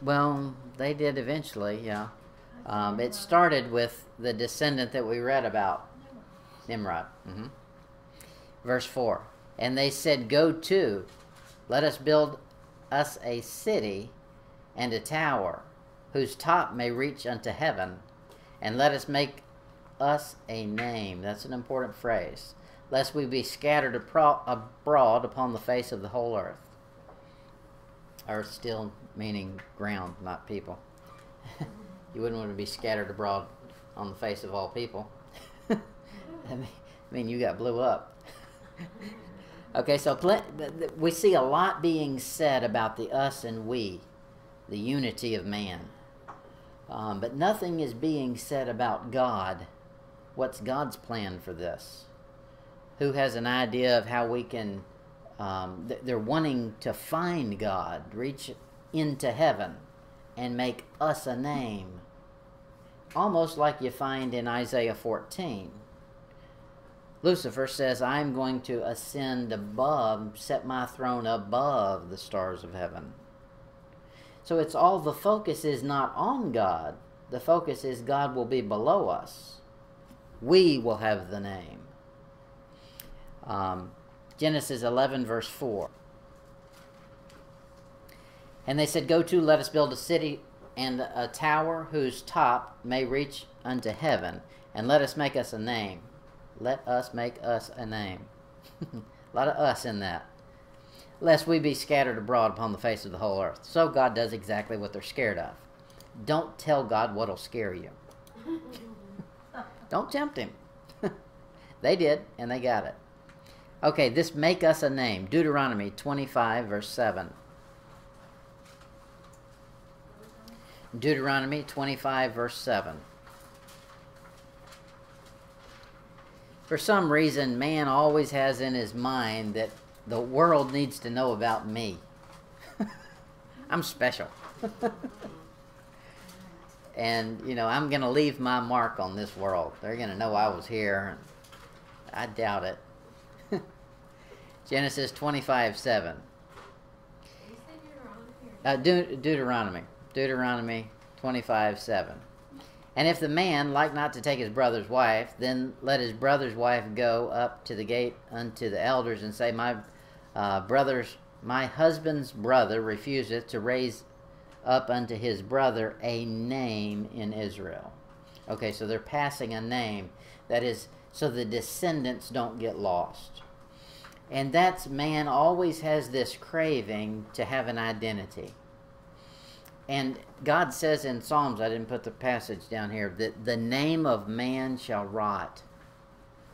[SPEAKER 1] Well, they did eventually, yeah. It started with the descendant that we read about, Nimrod. Verse 4. And they said, Go to, let us build us a city and a tower, whose top may reach unto heaven, and let us make us a name. That's an important phrase. Lest we be scattered abroad upon the face of the whole earth. Earth still meaning ground, not people. You wouldn't want to be scattered abroad on the face of all people. I mean, you got blew up. Okay, so we see a lot being said about the us and we, the unity of man. But nothing is being said about God. What's God's plan for this? Who has an idea of how we can... they're wanting to find God, reach into heaven, and make us a name. Almost like you find in Isaiah 14. Lucifer says, I'm going to ascend above, set my throne above the stars of heaven. So it's all, the focus is not on God. The focus is God will be below us. We will have the name. Genesis 11, verse 4. And they said, Go to, let us build a city and a tower whose top may reach unto heaven, and let us make us a name. Let us make us a name. A lot of us in that. Lest we be scattered abroad upon the face of the whole earth. So God does exactly what they're scared of. Don't tell God what'll scare you. Don't tempt him. They did, and they got it. Okay, this make us a name. Deuteronomy 25, verse 7. Deuteronomy 25, verse 7. For some reason, man always has in his mind that the world needs to know about me. I'm special. And, you know, I'm going to leave my mark on this world. They're going to know I was here. I doubt it. Genesis 25, 7.
[SPEAKER 5] You said
[SPEAKER 1] Deuteronomy. Deuteronomy 25, 7. And if the man like not to take his brother's wife, then let his brother's wife go up to the gate unto the elders and say, My husband's brother refuseth to raise up unto his brother a name in Israel. Okay, so they're passing a name. That is, so the descendants don't get lost. And that's, man always has this craving to have an identity. And God says in Psalms, I didn't put the passage down here, that the name of man shall rot.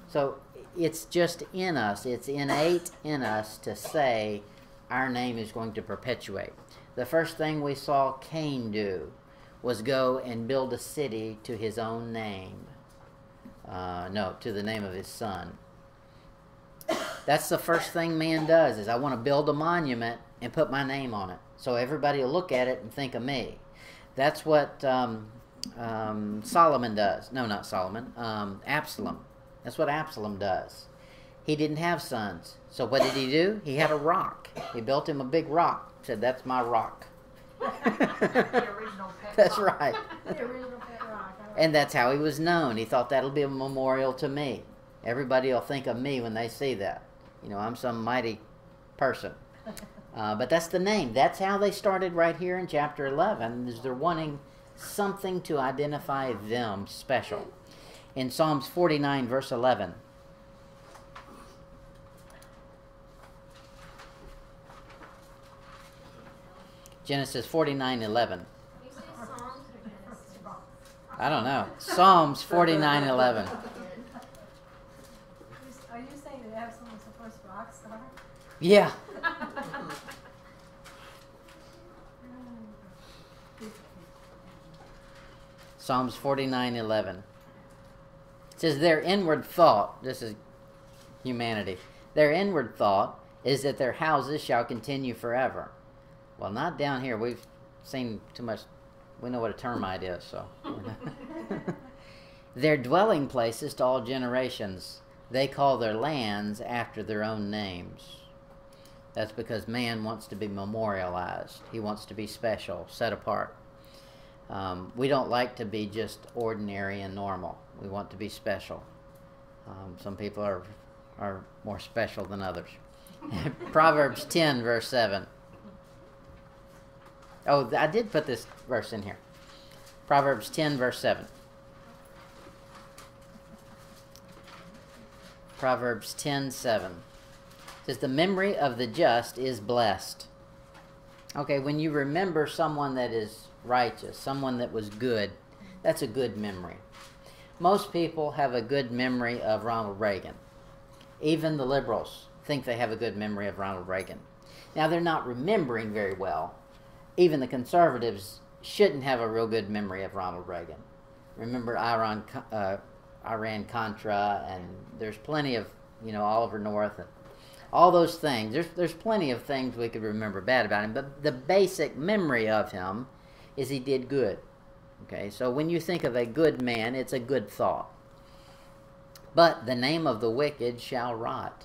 [SPEAKER 1] So it's just in us, it's innate in us to say our name is going to perpetuate. The first thing we saw Cain do was go and build a city to his own name. To the name of his son. That's the first thing man does, is I want to build a monument and put my name on it, so everybody will look at it and think of me. That's what Solomon does. No, not Solomon. Absalom. That's what Absalom does. He didn't have sons. So what did he do? He had a rock. He built him a big rock. Said, that's my rock.
[SPEAKER 5] The original pet
[SPEAKER 1] That's
[SPEAKER 5] rock.
[SPEAKER 1] right.
[SPEAKER 4] The original pet rock.
[SPEAKER 1] And that's how he was known. He thought that'll be a memorial to me. Everybody will think of me when they see that. You know, I'm some mighty person. But that's the name. That's how they started right here in chapter 11, is they're wanting something to identify them special. In Psalms 49, verse 11. Genesis 49, 11.
[SPEAKER 5] You say Psalms or Genesis?
[SPEAKER 1] I don't know. Psalms 49, 11.
[SPEAKER 4] Are you saying that have someone supposed to rock star?
[SPEAKER 1] Yeah. Psalms 49:11. It says, their inward thought, this is humanity, their inward thought is that their houses shall continue forever. Well, not down here. We've seen too much. We know what a termite is, so. Their dwelling places to all generations. They call their lands after their own names. That's because man wants to be memorialized. He wants to be special, set apart. We don't like to be just ordinary and normal. We want to be special. Some people are more special than others. Proverbs 10, verse 7. Oh, I did put this verse in here. Proverbs 10, verse 7. Proverbs 10:7 says, the memory of the just is blessed. Okay, when you remember someone that is righteous, someone that was good, that's a good memory. Most people have a good memory of Ronald Reagan. Even the liberals think they have a good memory of Ronald Reagan. Now, they're not remembering very well. Even the conservatives shouldn't have a real good memory of Ronald Reagan. Remember Iran-Contra, and there's plenty of, Oliver North, and all those things. There's plenty of things we could remember bad about him, but the basic memory of him is he did good. Okay, so when you think of a good man, it's a good thought. But the name of the wicked shall rot.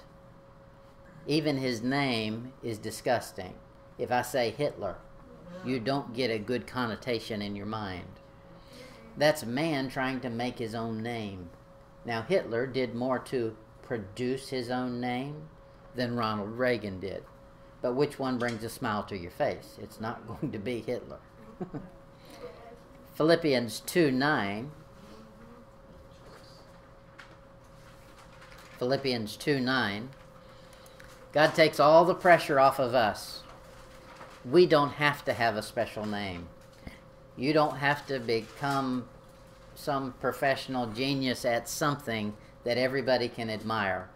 [SPEAKER 1] Even his name is disgusting. If I say Hitler, you don't get a good connotation in your mind. That's man trying to make his own name. Now, Hitler did more to produce his own name than Ronald Reagan did. But which one brings a smile to your face? It's not going to be Hitler. Philippians 2:9. Philippians 2:9. God takes all the pressure off of us. We don't have to have a special name. You don't have to become some professional genius at something that everybody can admire,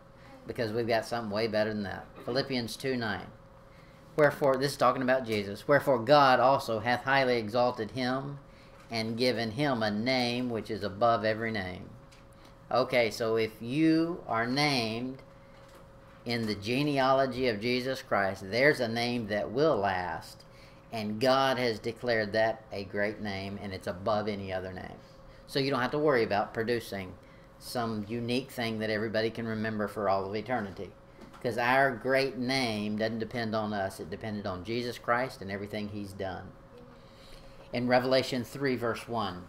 [SPEAKER 1] because we've got something way better than that. Philippians 2:9. Wherefore, this is talking about Jesus, wherefore God also hath highly exalted him and given him a name which is above every name. Okay, so if you are named in the genealogy of Jesus Christ, there's a name that will last, and God has declared that a great name, and it's above any other name. So you don't have to worry about producing some unique thing that everybody can remember for all of eternity, because our great name doesn't depend on us. It depended on Jesus Christ and everything he's done. In Revelation 3, verse 1,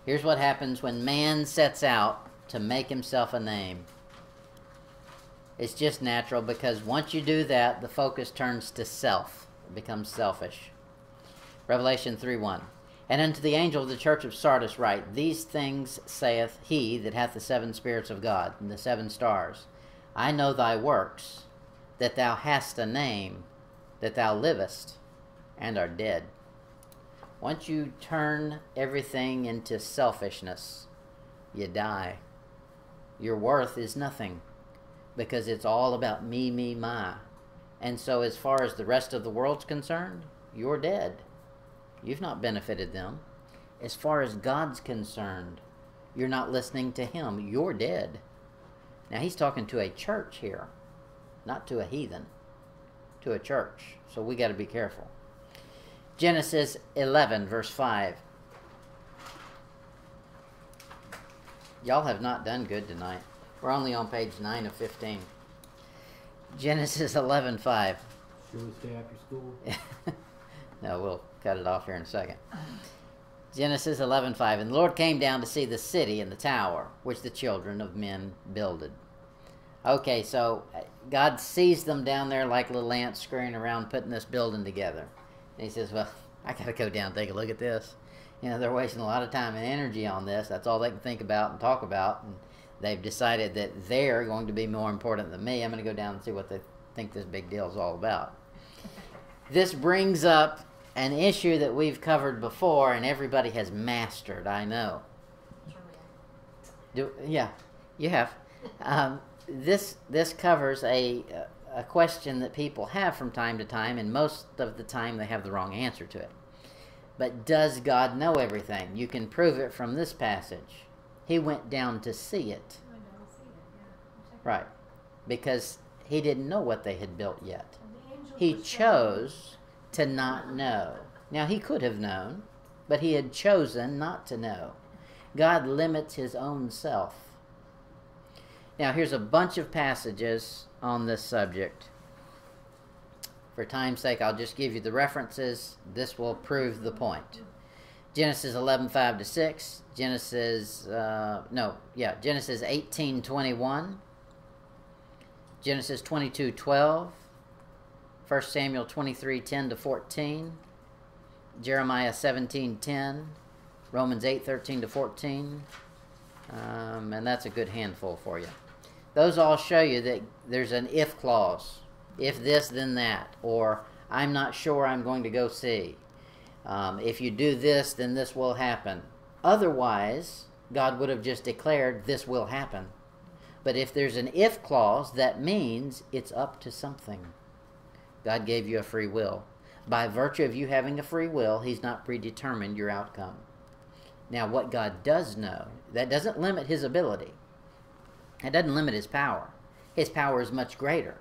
[SPEAKER 1] here's what happens when man sets out to make himself a name. It's just natural, because once you do that, the focus turns to self. It becomes selfish. Revelation 3:1. And unto the angel of the church of Sardis write, these things saith he that hath the seven spirits of God, and the seven stars. I know thy works, that thou hast a name, that thou livest, and art dead. Once you turn everything into selfishness, you die. Your worth is nothing, because it's all about me, me, my. And so as far as the rest of the world's concerned, you're dead. You've not benefited them. As far as God's concerned, you're not listening to him. You're dead. Now, he's talking to a church here, not to a heathen, to a church. So we got to be careful. Genesis 11, verse 5. Y'all have not done good tonight. We're only on page 9 of 15. Genesis 11:5.
[SPEAKER 3] Should we stay after school?
[SPEAKER 1] No, we'll cut it off here in a second. Genesis 11:5. And the Lord came down to see the city and the tower, which the children of men builded. Okay, so God sees them down there like little ants scurrying around putting this building together. And he says, well, I got to go down and take a look at this. They're wasting a lot of time and energy on this. That's all they can think about and talk about. And they've decided that they're going to be more important than me. I'm going to go down and see what they think this big deal is all about. This brings up an issue that we've covered before and everybody has mastered, I know. Yeah, you have. This covers a question that people have from time to time, and most of the time they have the wrong answer to it. But does God know everything? You can prove it from this passage. He went down to see it.
[SPEAKER 4] I don't see it, yeah.
[SPEAKER 1] Right. Because he didn't know what they had built yet.
[SPEAKER 4] And the angel
[SPEAKER 1] He
[SPEAKER 4] was
[SPEAKER 1] chose to not know. Now, he could have known, but he had chosen not to know. God limits his own self. Now, here's a bunch of passages on this subject. For time's sake, I'll just give you the references. This will prove the point. Genesis 11:5-6, Genesis 18:21, Genesis 22:12, 1 Samuel 23:10-14, Jeremiah 17:10, Romans 8:13-14, and that's a good handful for you. Those all show you that there's an if clause. If this, then that. Or, I'm not sure, I'm going to go see. If you do this, then this will happen. Otherwise, God would have just declared this will happen. But if there's an if clause, that means it's up to something. God gave you a free will. By virtue of you having a free will, he's not predetermined your outcome. Now, what God does know, that doesn't limit his ability. It doesn't limit his power. His power is much greater.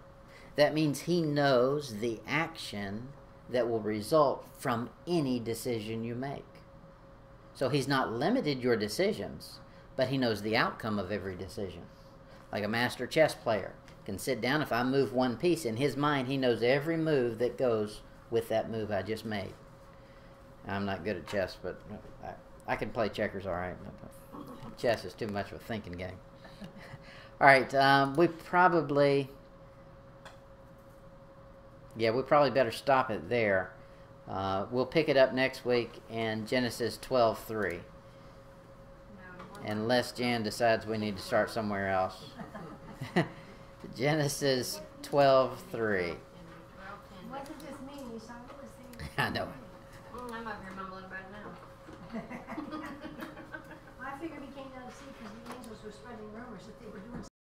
[SPEAKER 1] That means he knows the action that will result from any decision you make. So he's not limited your decisions, but he knows the outcome of every decision. Like a master chess player can sit down. If I move one piece, in his mind, he knows every move that goes with that move I just made. I'm not good at chess, but I can play checkers all right. Chess is too much of a thinking game. All right, we probably better stop it there. We'll pick it up next week in Genesis 12:3. Unless Jan decides we need to start somewhere else. Genesis 12:3.
[SPEAKER 4] It wasn't just me, you saw what was saying.
[SPEAKER 1] I know.
[SPEAKER 5] I'm up here mumbling about it now.
[SPEAKER 4] I figured he came down to see because the angels were spreading rumors that they were doing